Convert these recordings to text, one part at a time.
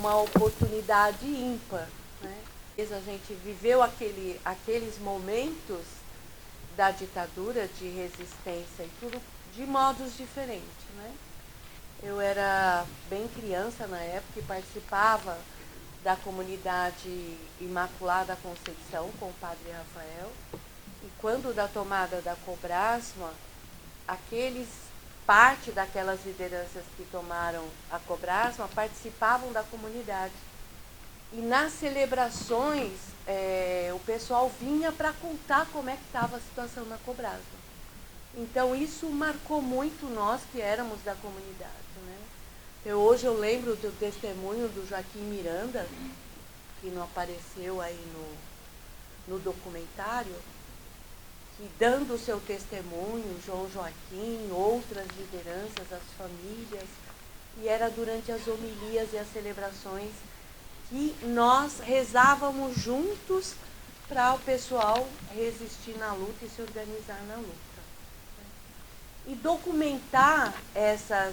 uma oportunidade ímpar, né? A gente viveu aqueles momentos da ditadura, de resistência e tudo de modos diferentes, né? Eu era bem criança na época e participava da comunidade Imaculada Conceição com o Padre Rafael. E quando da tomada da Cobrasma, parte daquelas lideranças que tomaram a Cobrasma participavam da comunidade. E nas celebrações, o pessoal vinha para contar como é que estava a situação na Cobrasma. Então isso marcou muito nós que éramos da comunidade, né? Hoje eu lembro do testemunho do Joaquim Miranda, que não apareceu aí no documentário, que dando o seu testemunho, João Joaquim, outras lideranças, as famílias, e era durante as homilias e as celebrações que nós rezávamos juntos para o pessoal resistir na luta e se organizar na luta. E documentar essa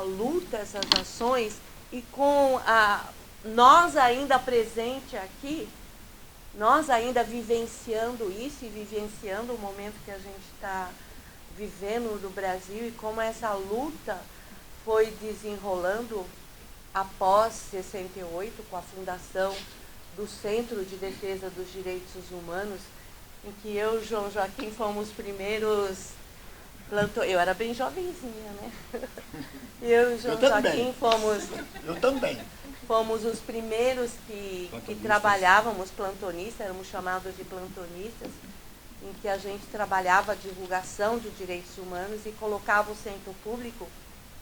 luta, essas ações, e com nós ainda presente aqui, nós ainda vivenciando isso e vivenciando o momento que a gente está vivendo no Brasil e como essa luta foi desenrolando após 68, com a fundação do Centro de Defesa dos Direitos Humanos, em que eu e João Joaquim fomos os primeiros eu era bem jovenzinha, né? Eu e João Joaquim fomos... Eu também. Fomos os primeiros que trabalhávamos, plantonistas, éramos chamados de plantonistas, em que a gente trabalhava a divulgação de direitos humanos e colocava o centro público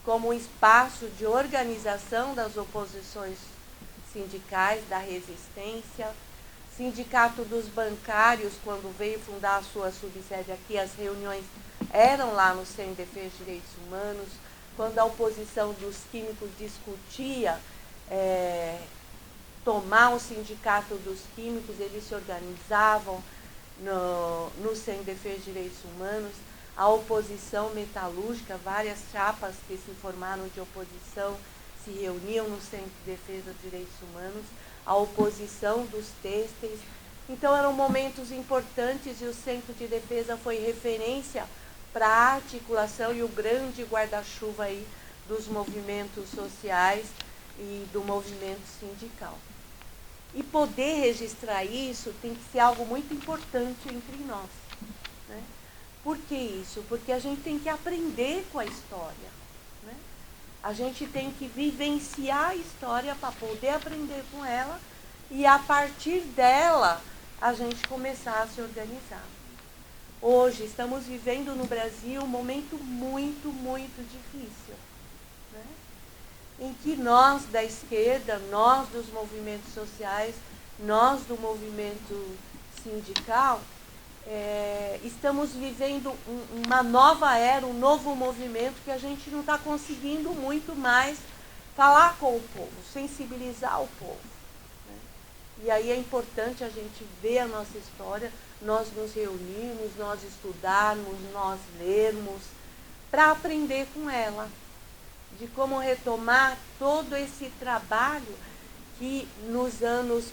como um espaço de organização das oposições sindicais, da resistência. Sindicato dos bancários, quando veio fundar a sua subsede aqui, as reuniões eram lá no Centro de Defesa de Direitos Humanos. Quando a oposição dos químicos discutia tomar o sindicato dos químicos, eles se organizavam no Centro de Defesa de Direitos Humanos. A oposição metalúrgica, várias chapas que se formaram de oposição se reuniam no Centro de Defesa dos Direitos Humanos. A oposição dos têxteis. Então eram momentos importantes e o Centro de Defesa foi referência para a articulação e o grande guarda-chuva aí dos movimentos sociais e do movimento sindical. E poder registrar isso tem que ser algo muito importante entre nós, né? Por que isso? Porque a gente tem que aprender com a história, né? A gente tem que vivenciar a história para poder aprender com ela e, a partir dela, a gente começar a se organizar. Hoje, estamos vivendo no Brasil um momento muito, muito difícil, né? Em que nós da esquerda, nós dos movimentos sociais, nós do movimento sindical, estamos vivendo uma nova era, um novo movimento que a gente não está conseguindo muito mais falar com o povo, sensibilizar o povo, né? E aí é importante a gente ver a nossa história, nós nos reunirmos, nós estudarmos, nós lermos, para aprender com ela, de como retomar todo esse trabalho que nos anos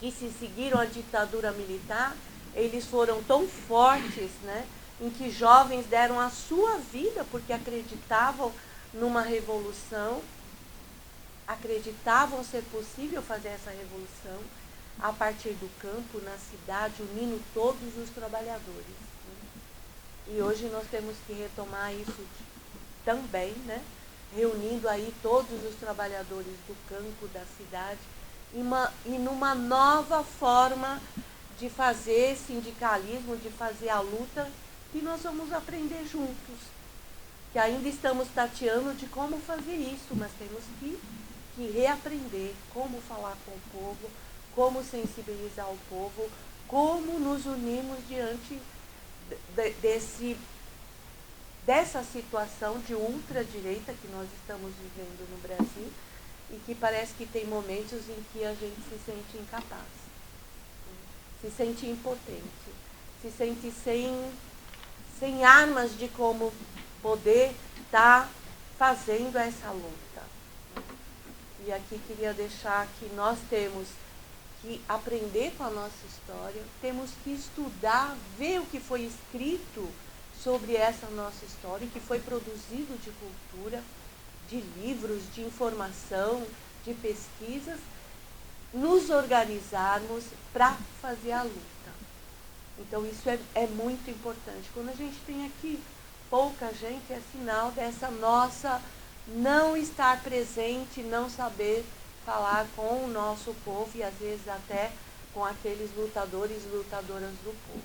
que se seguiram à ditadura militar, eles foram tão fortes, né, em que jovens deram a sua vida porque acreditavam numa revolução, acreditavam ser possível fazer essa revolução a partir do campo, na cidade, unindo todos os trabalhadores, né? E hoje nós temos que retomar isso também, né, reunindo aí todos os trabalhadores do campo, da cidade, e numa nova forma de fazer sindicalismo, de fazer a luta, que nós vamos aprender juntos. Que ainda estamos tateando de como fazer isso, mas temos que reaprender como falar com o povo, como sensibilizar o povo, como nos unirmos diante dessa situação de ultradireita que nós estamos vivendo no Brasil e que parece que tem momentos em que a gente se sente incapaz, se sente impotente, se sente sem armas de como poder estar fazendo essa luta. E aqui queria deixar que nós temos que aprender com a nossa história, temos que estudar, ver o que foi escrito sobre essa nossa história, o que foi produzido de cultura, de livros, de informação, de pesquisas, nos organizarmos para fazer a luta. Então isso é muito importante. Quando a gente tem aqui pouca gente, é sinal dessa nossa não estar presente, não saber falar com o nosso povo e às vezes até com aqueles lutadores e lutadoras do povo.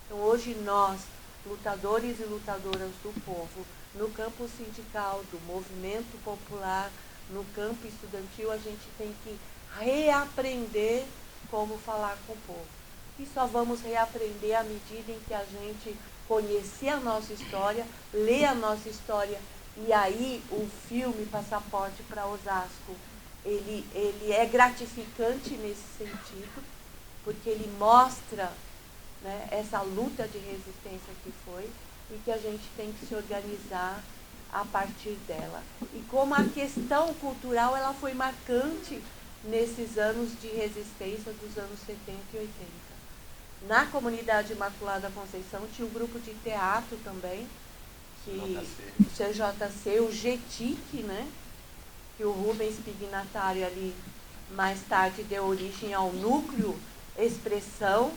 Então hoje nós, lutadores e lutadoras do povo, no campo sindical, do movimento popular, no campo estudantil, a gente tem que reaprender como falar com o povo. E só vamos reaprender à medida em que a gente conhecer a nossa história, ler a nossa história. E aí o filme Passaporte para Osasco, ele é gratificante nesse sentido, porque ele mostra, né, essa luta de resistência que foi e que a gente tem que se organizar a partir dela. E como a questão cultural ela foi marcante nesses anos de resistência dos anos 70 e 80. Na comunidade Imaculada Conceição tinha um grupo de teatro também, que o CJC, o GETIC, né, que o Rubens Pignatari ali mais tarde deu origem ao núcleo Expressão.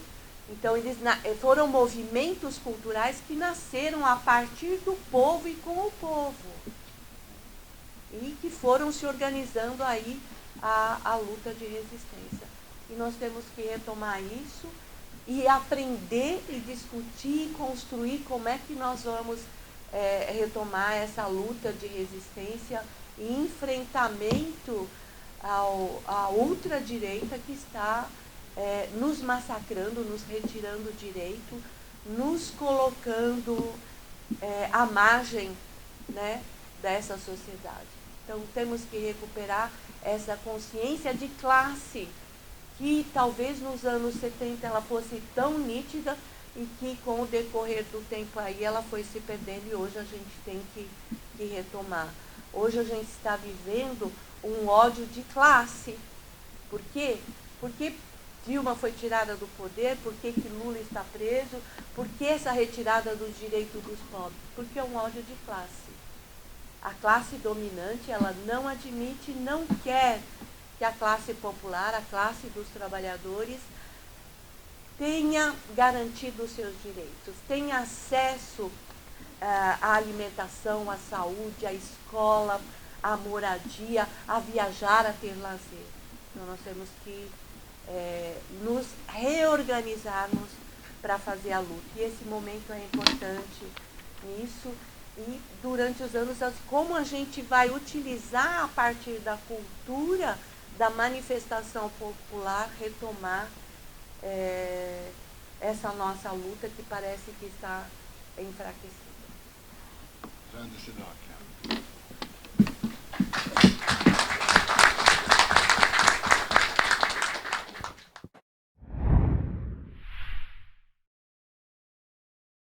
Então eles foram movimentos culturais que nasceram a partir do povo e com o povo. E que foram se organizando aí a luta de resistência. E nós temos que retomar isso e aprender e discutir e construir como é que nós vamos retomar essa luta de resistência e enfrentamento à ultradireita que está nos massacrando, nos retirando o direito, nos colocando à margem, né, dessa sociedade. Então temos que recuperar essa consciência de classe, que talvez nos anos 70 ela fosse tão nítida e que com o decorrer do tempo aí ela foi se perdendo e hoje a gente tem que retomar. Hoje a gente está vivendo um ódio de classe. Por quê? Porque Dilma foi tirada do poder, por que Lula está preso, por que essa retirada do direito dos pobres? Porque é um ódio de classe. A classe dominante, ela não admite, não quer que a classe popular, a classe dos trabalhadores, tenha garantido os seus direitos, tenha acesso à alimentação, à saúde, à escola, à moradia, a viajar, a ter lazer. Então nós temos que nos reorganizarmos para fazer a luta. E esse momento é importante nisso. E durante os anos, como a gente vai utilizar a partir da cultura, da manifestação popular, retomar essa nossa luta que parece que está enfraquecida. Grande Sidoca.